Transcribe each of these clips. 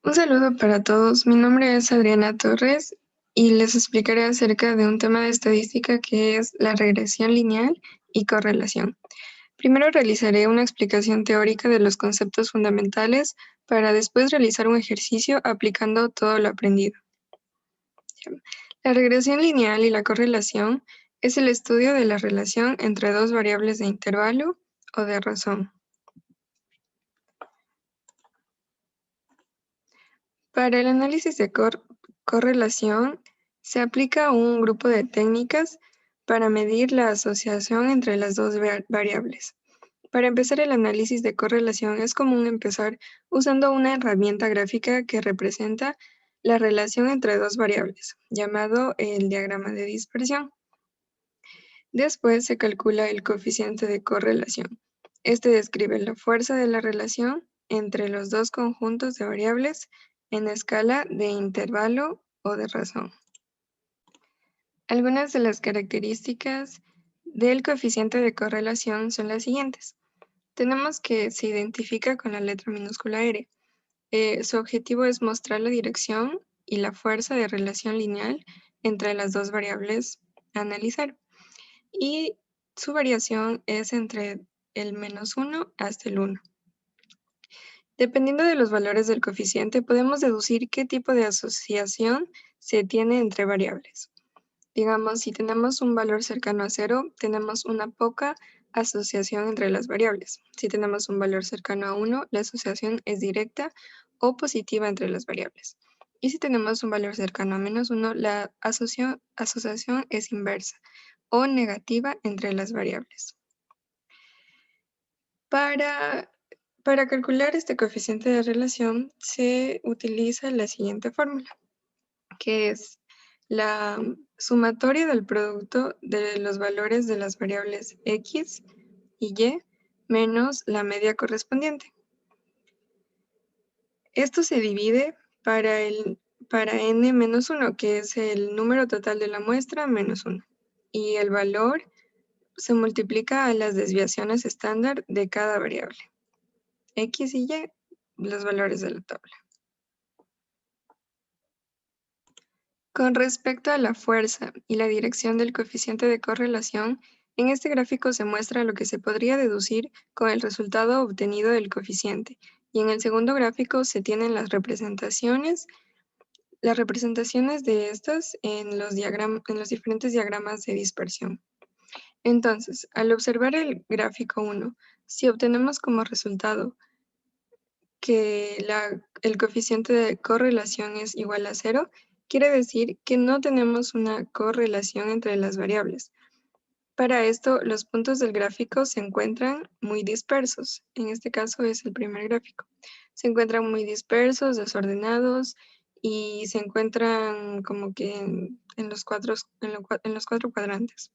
Un saludo para todos. Mi nombre es Adriana Torres y les explicaré acerca de un tema de estadística que es la regresión lineal y correlación. Primero realizaré una explicación teórica de los conceptos fundamentales para después realizar un ejercicio aplicando todo lo aprendido. La regresión lineal y la correlación es el estudio de la relación entre dos variables de intervalo o de razón. Para el análisis de correlación, se aplica un grupo de técnicas para medir la asociación entre las dos variables. Para empezar el análisis de correlación es común empezar usando una herramienta gráfica que representa la relación entre dos variables, llamado el diagrama de dispersión. Después se calcula el coeficiente de correlación. Este describe la fuerza de la relación entre los dos conjuntos de variables en escala de intervalo o de razón. Algunas de las características del coeficiente de correlación son las siguientes. Tenemos que se identifica con la letra minúscula R. Su objetivo es mostrar la dirección y la fuerza de relación lineal entre las dos variables a analizar. Y su variación es entre el -1 hasta el 1. Dependiendo de los valores del coeficiente, podemos deducir qué tipo de asociación se tiene entre variables. Digamos, si tenemos un valor cercano a 0, tenemos una poca asociación entre las variables. Si tenemos un valor cercano a 1, la asociación es directa o positiva entre las variables. Y si tenemos un valor cercano a -1, la asociación es inversa o negativa entre las variables. Para calcular este coeficiente de relación se utiliza la siguiente fórmula, que es la sumatoria del producto de los valores de las variables x y y menos la media correspondiente. Esto se divide para n menos 1, que es el número total de la muestra menos 1, y el valor se multiplica a las desviaciones estándar de cada variable, x y y, los valores de la tabla. Con respecto a la fuerza y la dirección del coeficiente de correlación, en este gráfico se muestra lo que se podría deducir con el resultado obtenido del coeficiente, y en el segundo gráfico se tienen las representaciones de estas en los diferentes diagramas de dispersión. Entonces, al observar el gráfico 1, si obtenemos como resultado que el coeficiente de correlación es igual a 0, quiere decir que no tenemos una correlación entre las variables. Para esto, los puntos del gráfico se encuentran muy dispersos. En este caso es el primer gráfico. Se encuentran muy dispersos, desordenados, y se encuentran como que en los cuatro cuadrantes.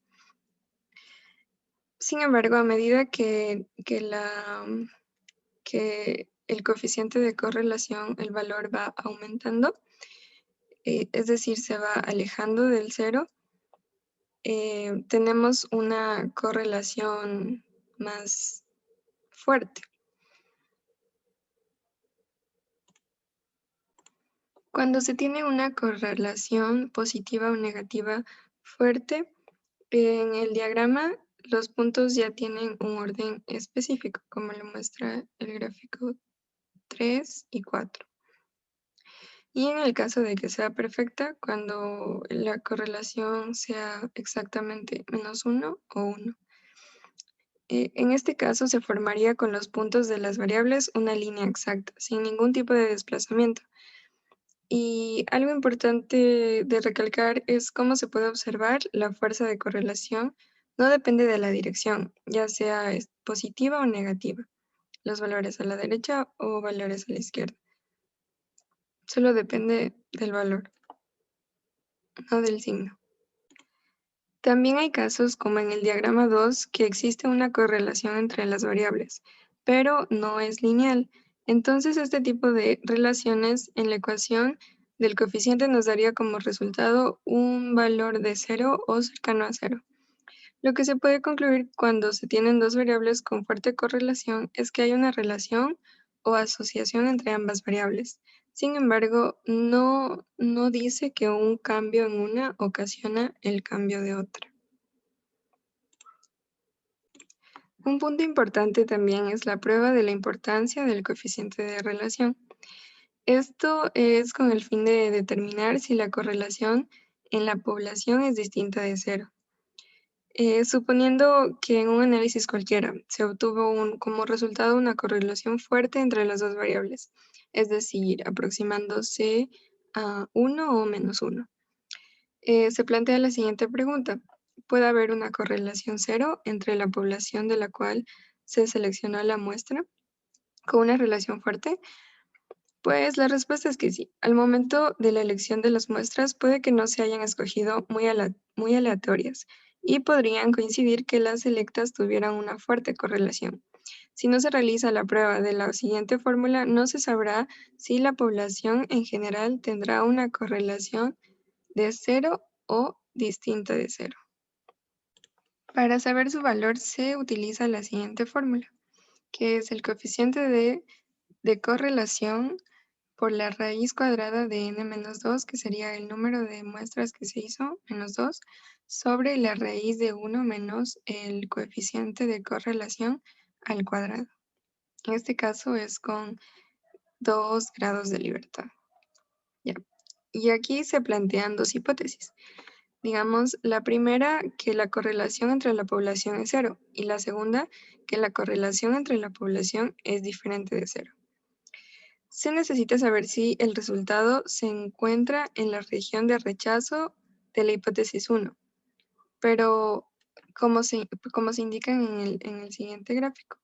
Sin embargo, a medida que el coeficiente de correlación, el valor va aumentando, es decir, se va alejando del 0, tenemos una correlación más fuerte. Cuando se tiene una correlación positiva o negativa fuerte, en el diagrama los puntos ya tienen un orden específico, como lo muestra el gráfico 3 y 4. Y en el caso de que sea perfecta, cuando la correlación sea exactamente -1 o 1. En este caso se formaría con los puntos de las variables una línea exacta, sin ningún tipo de desplazamiento. Y algo importante de recalcar es cómo se puede observar la fuerza de correlación. No depende de la dirección, ya sea positiva o negativa, los valores a la derecha o valores a la izquierda. Solo depende del valor, no del signo. También hay casos, como en el diagrama 2, que existe una correlación entre las variables, pero no es lineal. Entonces, este tipo de relaciones en la ecuación del coeficiente nos daría como resultado un valor de 0 o cercano a 0. Lo que se puede concluir cuando se tienen dos variables con fuerte correlación es que hay una relación o asociación entre ambas variables. Sin embargo, no dice que un cambio en una ocasiona el cambio de otra. Un punto importante también es la prueba de la importancia del coeficiente de relación. Esto es con el fin de determinar si la correlación en la población es distinta de cero. Suponiendo que en un análisis cualquiera se obtuvo como resultado una correlación fuerte entre las dos variables, es decir, aproximándose a 1 o -1. Se plantea la siguiente pregunta: ¿puede haber una correlación cero entre la población de la cual se seleccionó la muestra con una relación fuerte? Pues la respuesta es que sí. Al momento de la elección de las muestras puede que no se hayan escogido muy aleatorias y podrían coincidir que las selectas tuvieran una fuerte correlación. Si no se realiza la prueba de la siguiente fórmula, no se sabrá si la población en general tendrá una correlación de cero o distinta de cero. Para saber su valor se utiliza la siguiente fórmula, que es el coeficiente de correlación por la raíz cuadrada de n-2, que sería el número de muestras que se hizo, menos 2, sobre la raíz de 1 menos el coeficiente de correlación al cuadrado. En este caso es con 2 grados de libertad. Ya. Y aquí se plantean dos hipótesis. Digamos, la primera, que la correlación entre la población es cero, y la segunda, que la correlación entre la población es diferente de cero. Se necesita saber si el resultado se encuentra en la región de rechazo de la hipótesis 1, pero como se indica en el siguiente gráfico.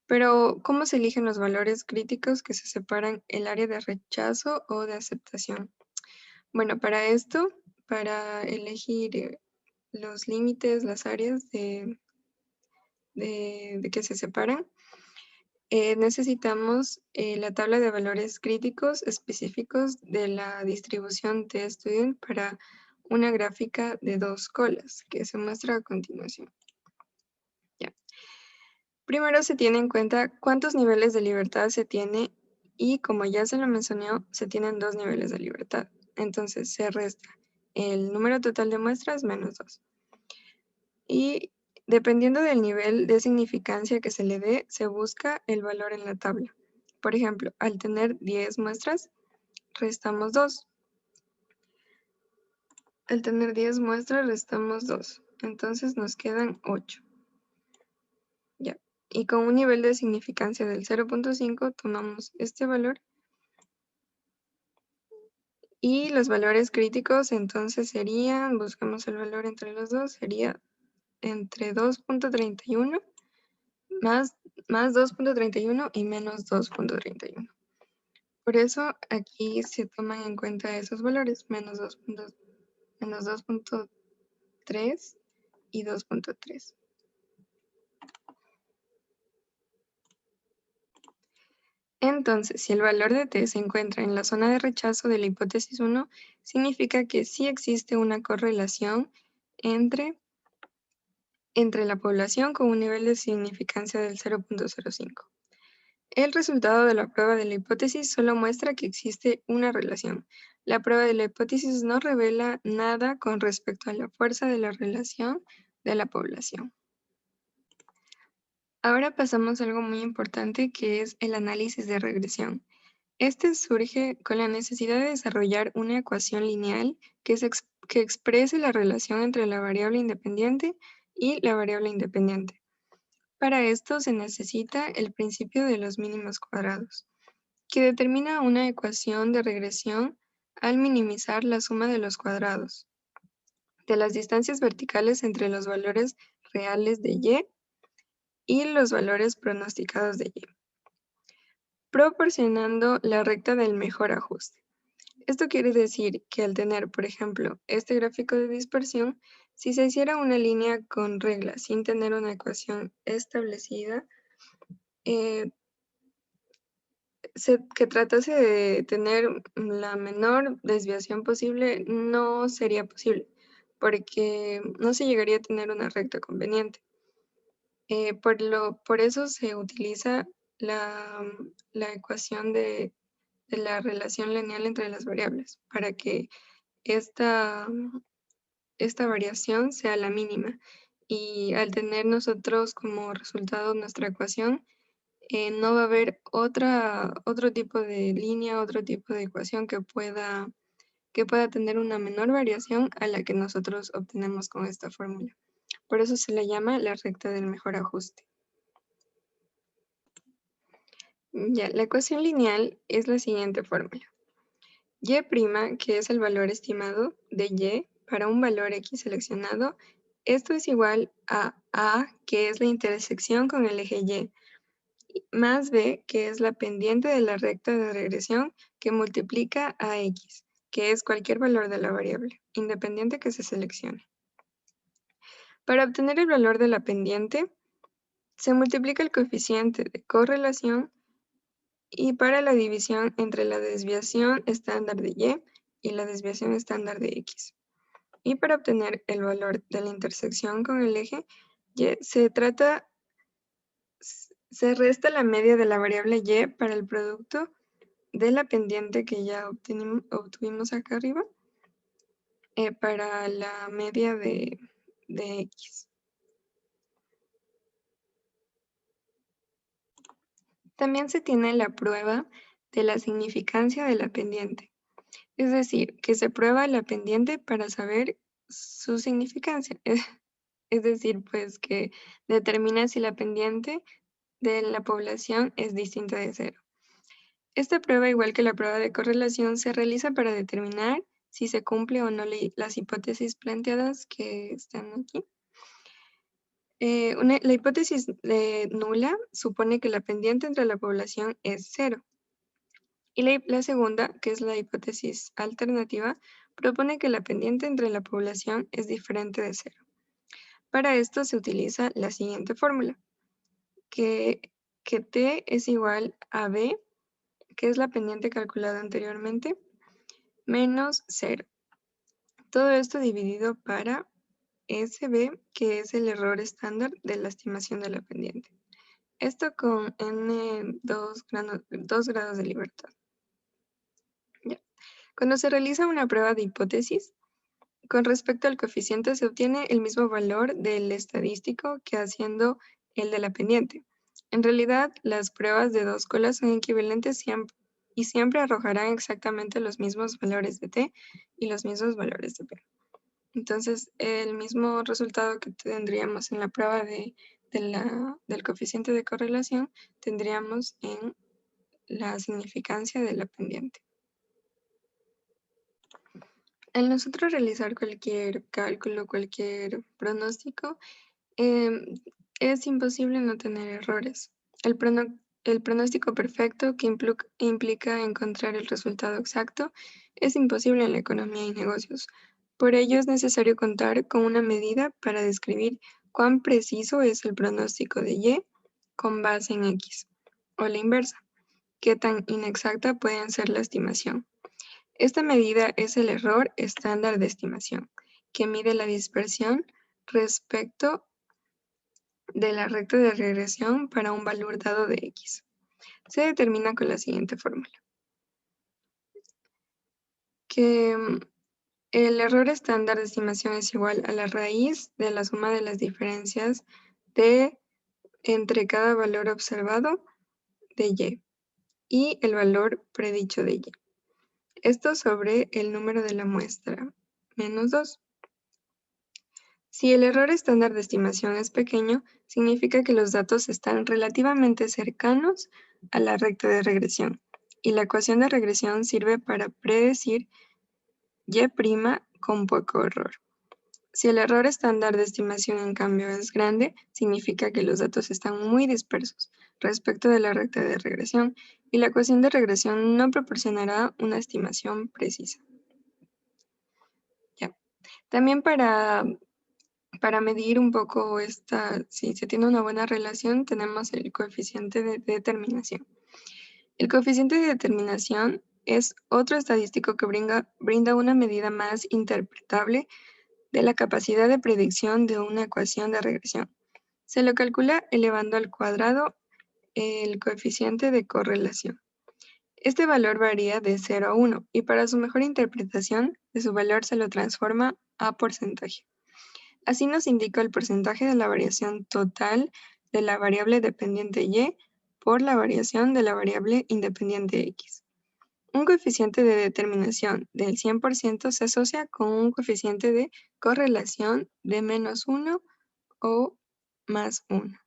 Pero, ¿cómo se eligen los valores críticos que se separan el área de rechazo o de aceptación? Bueno, para esto, para elegir los límites, las áreas de que se separan, necesitamos la tabla de valores críticos específicos de la distribución t-student para una gráfica de 2 colas, que se muestra a continuación. Ya. Primero se tiene en cuenta cuántos niveles de libertad se tiene y, como ya se lo mencionó, se tienen 2 niveles de libertad. Entonces se resta el número total de muestras menos 2. Y dependiendo del nivel de significancia que se le dé, se busca el valor en la tabla. Por ejemplo, al tener 10 muestras, restamos 2. Al tener 10 muestras, restamos 2. Entonces nos quedan 8. Ya. Y con un nivel de significancia del 0.5, tomamos este valor. Y los valores críticos entonces serían, buscamos el valor entre los dos, sería entre 2.31 más 2.31 y menos 2.31. Por eso aquí se toman en cuenta esos valores, menos 2.3 y 2.3. Entonces, si el valor de t se encuentra en la zona de rechazo de la hipótesis 1, significa que sí existe una correlación entre la población con un nivel de significancia del 0.05. El resultado de la prueba de la hipótesis solo muestra que existe una relación. La prueba de la hipótesis no revela nada con respecto a la fuerza de la relación de la población. Ahora pasamos a algo muy importante, que es el análisis de regresión. Este surge con la necesidad de desarrollar una ecuación lineal que exprese la relación entre la variable independiente y la variable independiente. Para esto se necesita el principio de los mínimos cuadrados, que determina una ecuación de regresión al minimizar la suma de los cuadrados de las distancias verticales entre los valores reales de y los valores pronosticados de y, proporcionando la recta del mejor ajuste. Esto quiere decir que al tener, por ejemplo, este gráfico de dispersión, si se hiciera una línea con regla sin tener una ecuación establecida, que tratase de tener la menor desviación posible, no sería posible, porque no se llegaría a tener una recta conveniente. Por eso se utiliza la ecuación de la relación lineal entre las variables para que esta, esta variación sea la mínima. Y al tener nosotros como resultado nuestra ecuación, no va a haber otro tipo de línea, otro tipo de ecuación que pueda tener una menor variación a la que nosotros obtenemos con esta fórmula. Por eso se le llama la recta del mejor ajuste. Ya, la ecuación lineal es la siguiente fórmula. Y', que es el valor estimado de y para un valor x seleccionado, esto es igual a, que es la intersección con el eje y, más b, que es la pendiente de la recta de regresión que multiplica a x, que es cualquier valor de la variable, independiente que se seleccione. Para obtener el valor de la pendiente, se multiplica el coeficiente de correlación y para la división entre la desviación estándar de y la desviación estándar de x. Y para obtener el valor de la intersección con el eje y, se resta la media de la variable y para el producto de la pendiente que ya obtuvimos acá arriba para la media de x. También se tiene la prueba de la significancia de la pendiente. Es decir, que se prueba la pendiente para saber su significancia. Es decir, pues que determina si la pendiente de la población es distinta de cero. Esta prueba, igual que la prueba de correlación, se realiza para determinar si se cumple o no las hipótesis planteadas que están aquí. La hipótesis nula supone que la pendiente entre la población es cero. Y la segunda, que es la hipótesis alternativa, propone que la pendiente entre la población es diferente de cero. Para esto se utiliza la siguiente fórmula, que T es igual a B, que es la pendiente calculada anteriormente, menos 0. Todo esto dividido para SB, que es el error estándar de la estimación de la pendiente. Esto con n 2 grados de libertad. Ya. Cuando se realiza una prueba de hipótesis, con respecto al coeficiente se obtiene el mismo valor del estadístico que haciendo el de la pendiente. En realidad, las pruebas de dos colas son equivalentes y siempre arrojarán exactamente los mismos valores de t y los mismos valores de p. Entonces, el mismo resultado que tendríamos en la prueba del coeficiente de correlación, tendríamos en la significancia de la pendiente. Al nosotros realizar cualquier cálculo, cualquier pronóstico, es imposible no tener errores. El pronóstico perfecto que implica encontrar el resultado exacto es imposible en la economía y negocios. Por ello es necesario contar con una medida para describir cuán preciso es el pronóstico de Y con base en X, o la inversa, qué tan inexacta puede ser la estimación. Esta medida es el error estándar de estimación, que mide la dispersión respecto de la recta de regresión para un valor dado de x. Se determina con la siguiente fórmula. Que el error estándar de estimación es igual a la raíz de la suma de las diferencias entre cada valor observado de y el valor predicho de y. Esto sobre el número de la muestra, menos 2. Si el error estándar de estimación es pequeño, significa que los datos están relativamente cercanos a la recta de regresión, y la ecuación de regresión sirve para predecir y' con poco error. Si el error estándar de estimación, en cambio, es grande, significa que los datos están muy dispersos respecto de la recta de regresión, y la ecuación de regresión no proporcionará una estimación precisa. Ya. También para medir un poco si se tiene una buena relación, tenemos el coeficiente de determinación. El coeficiente de determinación es otro estadístico que brinda una medida más interpretable de la capacidad de predicción de una ecuación de regresión. Se lo calcula elevando al cuadrado el coeficiente de correlación. Este valor varía de 0 a 1 y para su mejor interpretación de su valor se lo transforma a porcentaje. Así nos indica el porcentaje de la variación total de la variable dependiente y por la variación de la variable independiente x. Un coeficiente de determinación del 100% se asocia con un coeficiente de correlación de -1 o +1.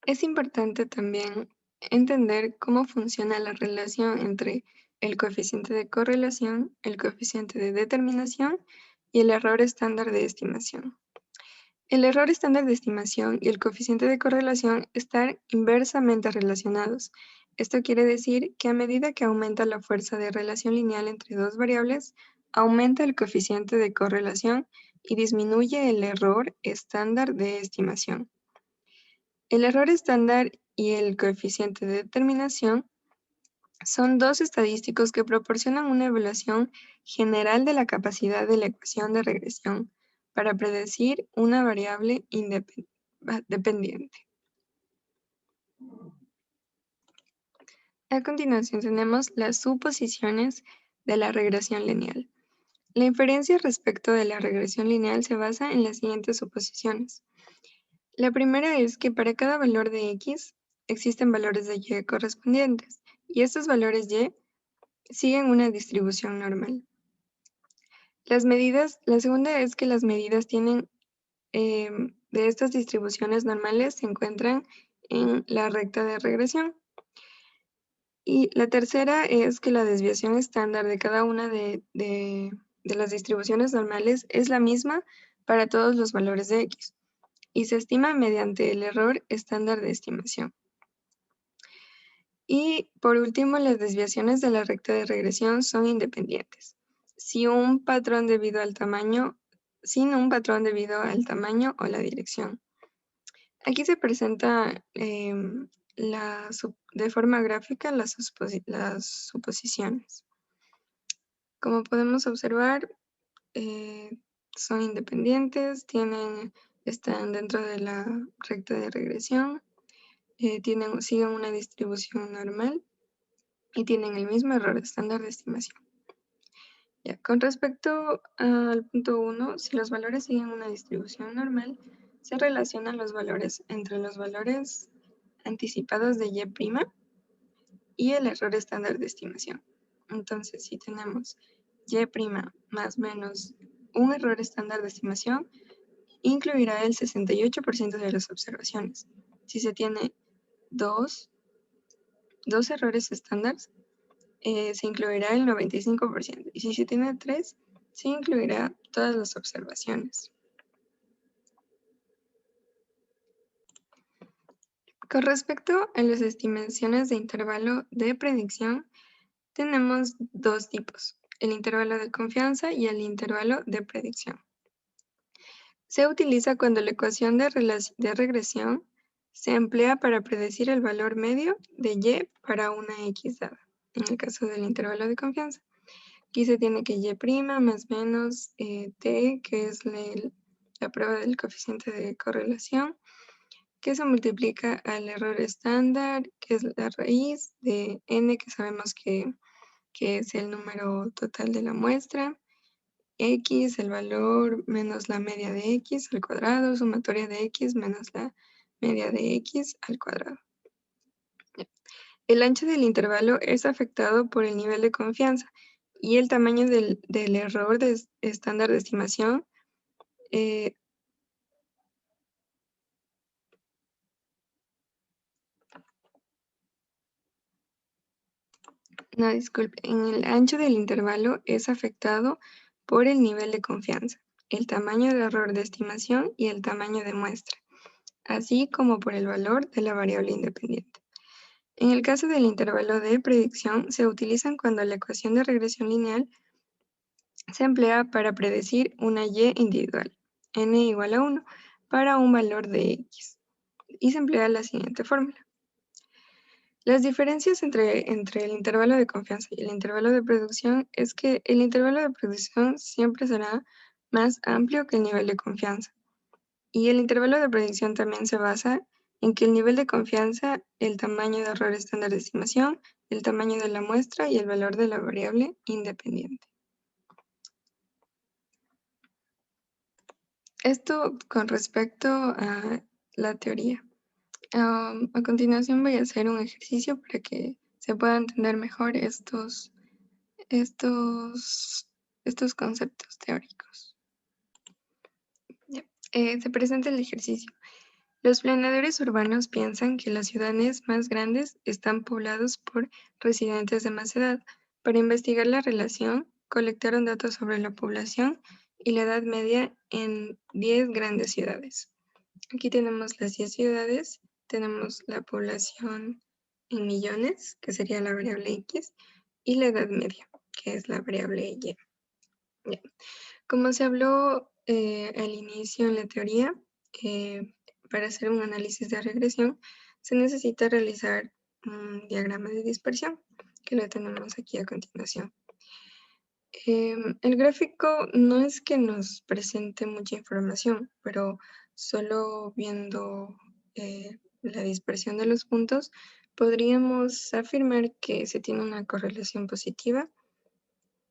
Es importante también entender cómo funciona la relación entre el coeficiente de correlación, el coeficiente de determinación y el error estándar de estimación. El error estándar de estimación y el coeficiente de correlación están inversamente relacionados. Esto quiere decir que a medida que aumenta la fuerza de relación lineal entre dos variables, aumenta el coeficiente de correlación y disminuye el error estándar de estimación. El error estándar y el coeficiente de determinación son dos estadísticos que proporcionan una evaluación general de la capacidad de la ecuación de regresión para predecir una variable dependiente. A continuación tenemos las suposiciones de la regresión lineal. La inferencia respecto de la regresión lineal se basa en las siguientes suposiciones. La primera es que para cada valor de x existen valores de y correspondientes, y estos valores y siguen una distribución normal. La segunda es que las medidas de estas distribuciones normales se encuentran en la recta de regresión. Y la tercera es que la desviación estándar de cada una de las distribuciones normales es la misma para todos los valores de x y se estima mediante el error estándar de estimación. Y por último, las desviaciones de la recta de regresión son independientes. Sin un patrón debido al tamaño o la dirección. Aquí se presenta de forma gráfica las suposiciones. Como podemos observar, son independientes, están dentro de la recta de regresión, siguen una distribución normal y tienen el mismo error estándar de estimación. Ya, con respecto al punto 1, si los valores siguen una distribución normal, se relacionan los valores entre los valores anticipados de y' y el error estándar de estimación. Entonces, si tenemos y' más menos un error estándar de estimación, incluirá el 68% de las observaciones. Si se tiene dos errores estándares, se incluirá el 95%. Y si se tiene 3, se incluirá todas las observaciones. Con respecto a las estimaciones de intervalo de predicción, tenemos dos tipos, el intervalo de confianza y el intervalo de predicción. Se utiliza cuando la ecuación de regresión se emplea para predecir el valor medio de y para una x dada, en el caso del intervalo de confianza. Aquí se tiene que y' más menos t, que es la prueba del coeficiente de correlación, que se multiplica al error estándar, que es la raíz de n, que sabemos que es el número total de la muestra, x, el valor menos la media de x al cuadrado, sumatoria de x menos la media de x al cuadrado. El ancho del intervalo es afectado por el nivel de confianza y el tamaño del error estándar de estimación en el ancho del intervalo es afectado por el nivel de confianza, el tamaño de error de estimación y el tamaño de muestra, así como por el valor de la variable independiente. En el caso del intervalo de predicción, se utilizan cuando la ecuación de regresión lineal se emplea para predecir una y individual, n igual a 1, para un valor de x, y se emplea la siguiente fórmula. Las diferencias entre el intervalo de confianza y el intervalo de predicción es que el intervalo de predicción siempre será más amplio que el nivel de confianza. Y el intervalo de predicción también se basa en que el nivel de confianza, el tamaño de error estándar de estimación, el tamaño de la muestra y el valor de la variable independiente. Esto con respecto a la teoría. A continuación voy a hacer un ejercicio para que se puedan entender mejor estos, estos conceptos teóricos. Ya. Se presenta el ejercicio. Los planeadores urbanos piensan que las ciudades más grandes están poblados por residentes de más edad. Para investigar la relación, colectaron datos sobre la población y la edad media en 10 grandes ciudades. Aquí tenemos las 10 ciudades, tenemos la población en millones, que sería la variable X, y la edad media, que es la variable Y. Ya. Como se habló al inicio en la teoría, para hacer un análisis de regresión se necesita realizar un diagrama de dispersión, que lo tenemos aquí a continuación. El gráfico no es que nos presente mucha información, pero solo viendo la dispersión de los puntos, podríamos afirmar que se tiene una correlación positiva,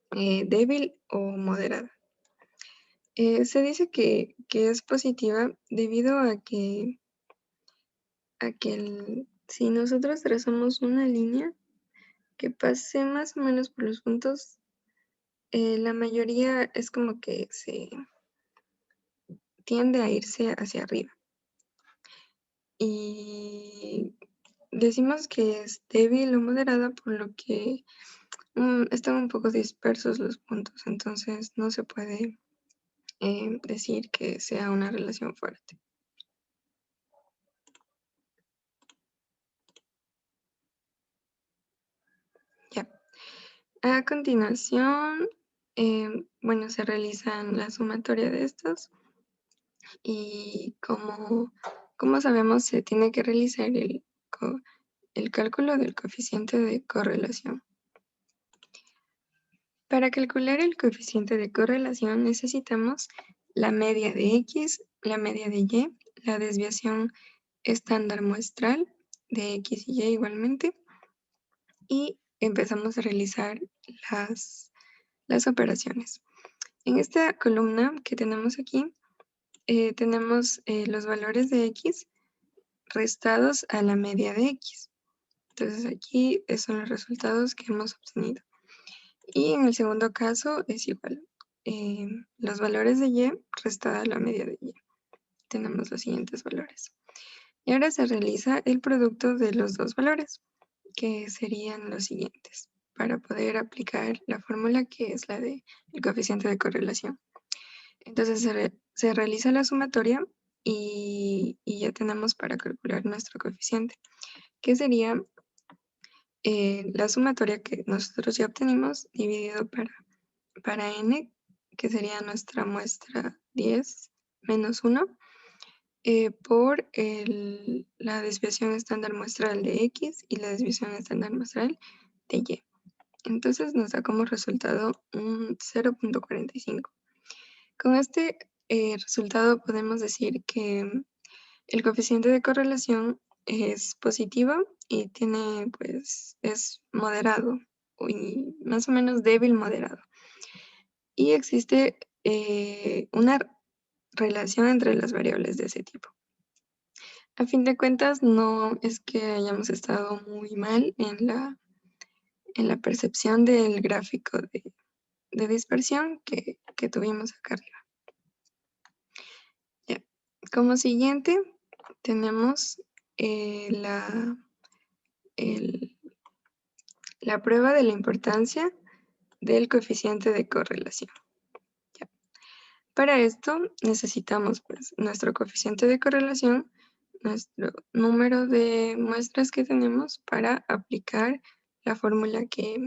débil o moderada. Se dice que es positiva debido a que si nosotros trazamos una línea que pase más o menos por los puntos, la mayoría es como que se tiende a irse hacia arriba. Y decimos que es débil o moderada por lo que están un poco dispersos los puntos, entonces no se puede decir que sea una relación fuerte. Ya. A continuación, bueno, se realizan la sumatoria de estos y como sabemos, se tiene que realizar el cálculo del coeficiente de correlación. Para calcular el coeficiente de correlación necesitamos la media de X, la media de Y, la desviación estándar muestral de X y Y igualmente, y empezamos a realizar las operaciones. En esta columna que tenemos aquí, tenemos los valores de X restados a la media de X. Entonces aquí son los resultados que hemos obtenido. Y en el segundo caso es igual. Los valores de Y restada a la media de Y. Tenemos los siguientes valores. Y ahora se realiza el producto de los dos valores, que serían los siguientes, para poder aplicar la fórmula que es la del coeficiente de correlación. Entonces se realiza la sumatoria y ya tenemos para calcular nuestro coeficiente, que sería la sumatoria que nosotros ya obtenimos dividido para n, que sería nuestra muestra 10 menos 1, por la desviación estándar muestral de X y la desviación estándar muestral de Y. Entonces nos da como resultado un 0.45. Con este resultado podemos decir que el coeficiente de correlación es positivo y es moderado, y más o menos débil moderado. Y existe una relación entre las variables de ese tipo. A fin de cuentas, no es que hayamos estado muy mal en la percepción del gráfico de dispersión que tuvimos acá arriba. Ya. Como siguiente, tenemos la prueba de la importancia del coeficiente de correlación. Ya. Para esto necesitamos nuestro coeficiente de correlación, nuestro número de muestras que tenemos para aplicar la fórmula que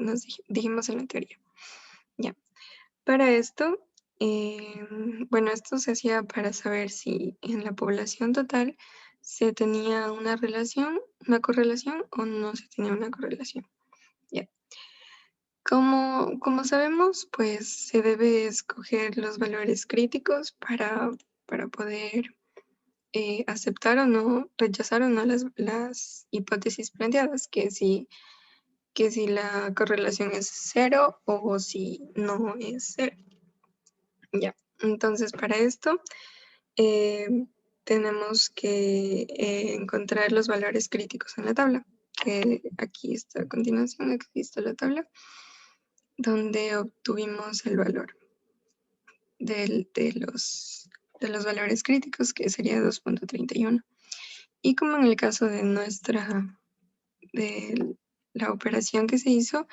nos dijimos en la teoría. Ya. Para esto, bueno, esto se hacía para saber si en la población total se tenía una correlación o no se tenía una correlación. Ya. Como sabemos, pues se debe escoger los valores críticos para poder aceptar o no, rechazar o no las hipótesis planteadas, que si la correlación es 0 o si no es 0. Ya, entonces para esto tenemos que encontrar los valores críticos en la tabla, que aquí está a continuación, aquí está la tabla, donde obtuvimos el valor de los valores críticos, que sería 2.31. Y como en el caso de la operación que se hizo,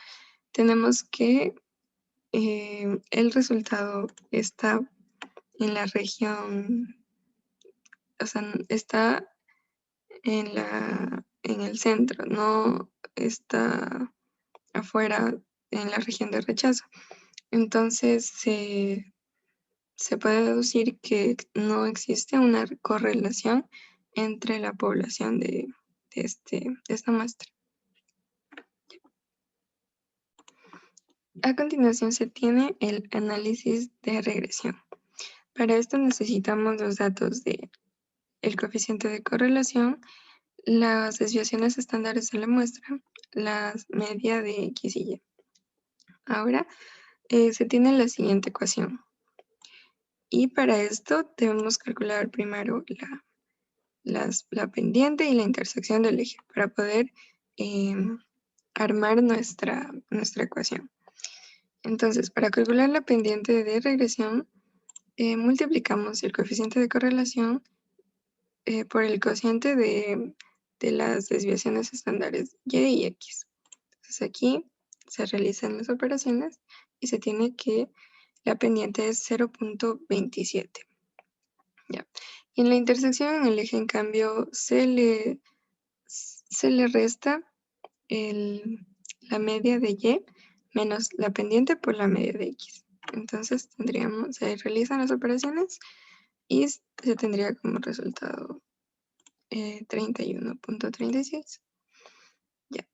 tenemos que el resultado está en la región, o sea, está en el centro, no está afuera en la región de rechazo. Entonces se puede deducir que no existe una correlación entre la población de esta muestra. A continuación se tiene el análisis de regresión. Para esto necesitamos los datos de el coeficiente de correlación, las desviaciones estándares de la muestra, la media de X y Y. Ahora se tiene la siguiente ecuación. Y para esto debemos calcular primero la pendiente y la intersección del eje para poder armar nuestra ecuación. Entonces, para calcular la pendiente de regresión, multiplicamos el coeficiente de correlación por el cociente de las desviaciones estándares Y y X. Entonces aquí se realizan las operaciones y se tiene que la pendiente es 0.27. ¿Ya? Y en la intersección en el eje, en cambio, se le resta la media de Y menos la pendiente por la media de X. Entonces se realizan las operaciones y se tendría como resultado 31.36. Ya,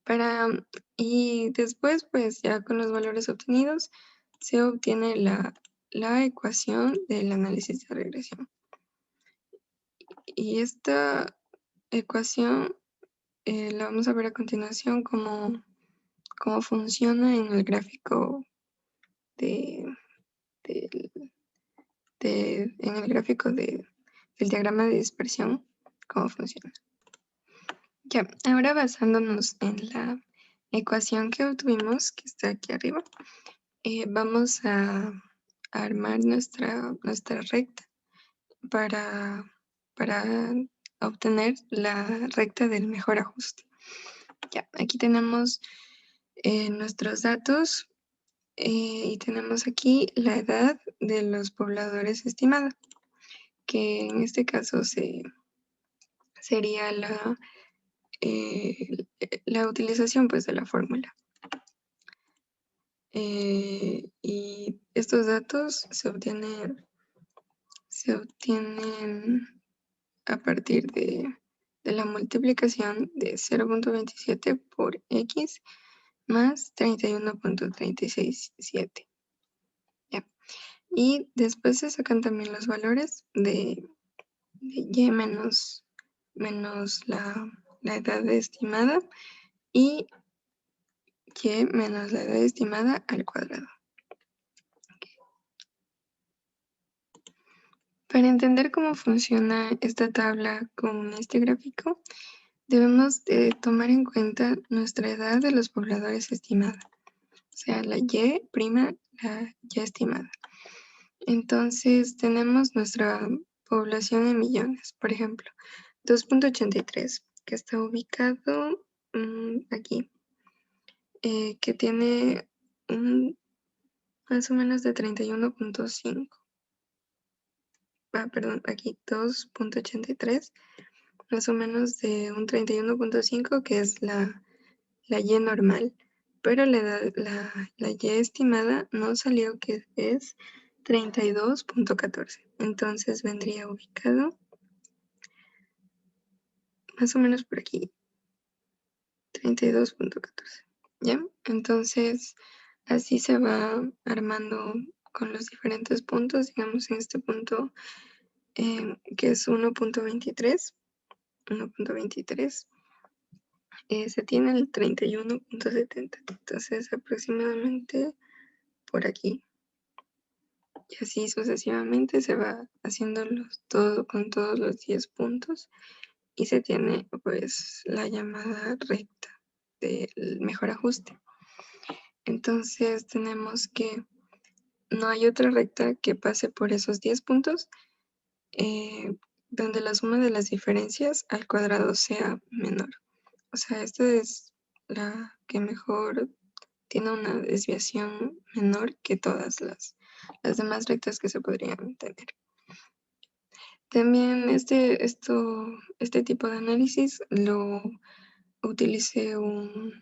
y después, pues ya con los valores obtenidos, se obtiene la ecuación del análisis de regresión. Y esta ecuación la vamos a ver a continuación cómo funciona en el gráfico en el gráfico del diagrama de dispersión, cómo funciona. Ya, ahora basándonos en la ecuación que obtuvimos, que está aquí arriba, vamos a armar nuestra recta para obtener la recta del mejor ajuste. Ya, aquí tenemos nuestros datos y tenemos aquí la edad de los pobladores estimada, que en este caso sería la utilización pues de la fórmula. Y estos datos se obtienen a partir de la multiplicación de 0.27 por X más 31.367. ¿Ya? Y después se sacan también los valores de Y menos la edad estimada y Y menos la edad estimada al cuadrado. Para entender cómo funciona esta tabla con este gráfico, debemos de tomar en cuenta nuestra edad de los pobladores estimada, o sea, la Y prima, la Y estimada. Entonces, tenemos nuestra población en millones, por ejemplo, 2.83, que está ubicado aquí, que tiene más o menos de 31.5. Perdón, aquí 2.83, más o menos de un 31.5, que es la Y normal, pero la Y estimada no salió, que es 32.14. Entonces vendría ubicado más o menos por aquí, 32.14. ¿Ya? Entonces así se va armando con los diferentes puntos. Digamos, en este punto que es 1.23. 1.23. Se tiene el 31.70. Entonces, aproximadamente por aquí. Y así sucesivamente se va haciendo todo con todos los 10 puntos y se tiene pues la llamada recta del mejor ajuste. Entonces tenemos que no hay otra recta que pase por esos 10 puntos donde la suma de las diferencias al cuadrado sea menor. O sea, esta es la que mejor tiene una desviación menor que todas las demás rectas que se podrían tener. También este tipo de análisis lo utilicé un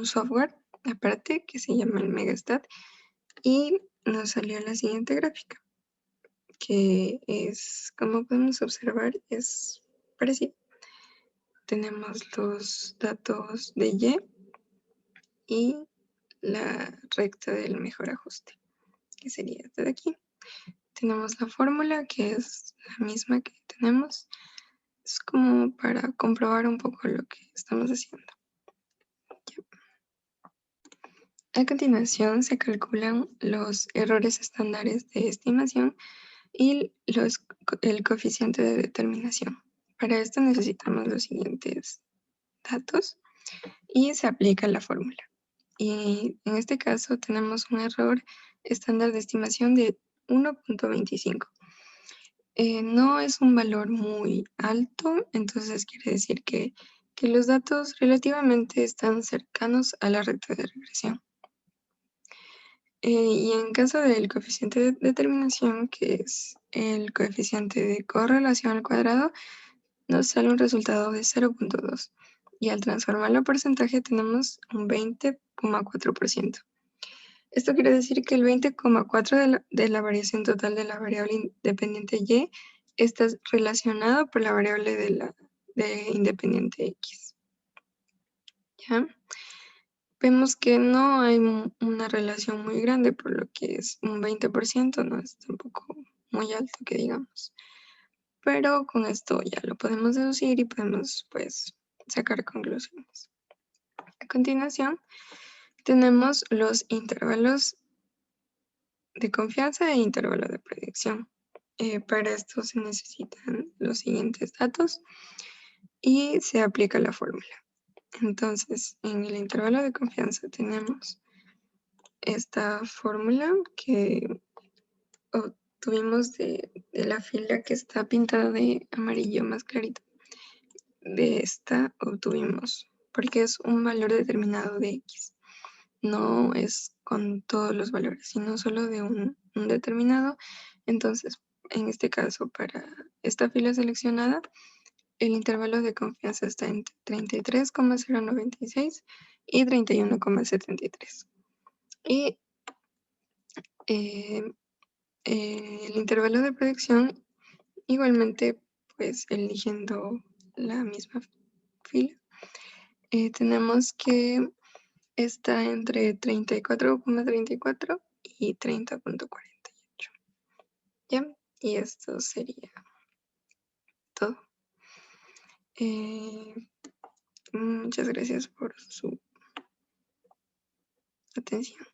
software aparte que se llama el Megastat y nos salió la siguiente gráfica, que es, como podemos observar, es parecido. Tenemos los datos de y la recta del mejor ajuste, que sería esta de aquí. Tenemos la fórmula, que es la misma que tenemos. Es como para comprobar un poco lo que estamos haciendo. A continuación se calculan los errores estándares de estimación y el coeficiente de determinación. Para esto necesitamos los siguientes datos y se aplica la fórmula. Y en este caso tenemos un error estándar de estimación de 1.25. No es un valor muy alto, entonces quiere decir que los datos relativamente están cercanos a la recta de regresión. Y en caso del coeficiente de determinación, que es el coeficiente de correlación al cuadrado, nos sale un resultado de 0.2. Y al transformarlo a porcentaje tenemos un 20,4%. Esto quiere decir que el 20,4% de la variación total de la variable independiente y está relacionado por la variable de independiente x. ¿Ya? Vemos que no hay una relación muy grande, por lo que es un 20%, no es tampoco muy alto que digamos. Pero con esto ya lo podemos deducir y podemos pues sacar conclusiones. A continuación tenemos los intervalos de confianza e intervalo de predicción. Para esto se necesitan los siguientes datos y se aplica la fórmula. Entonces, en el intervalo de confianza tenemos esta fórmula que obtuvimos de la fila que está pintada de amarillo más clarito. De esta obtuvimos, porque es un valor determinado de x. No es con todos los valores, sino solo de un determinado. Entonces, en este caso, para esta fila seleccionada, el intervalo de confianza está entre 33,096 y 31,73. Y el intervalo de predicción, igualmente, pues eligiendo la misma fila, tenemos que está entre 34,34 y 30,48. ¿Ya? Y esto sería todo. Muchas gracias por su atención.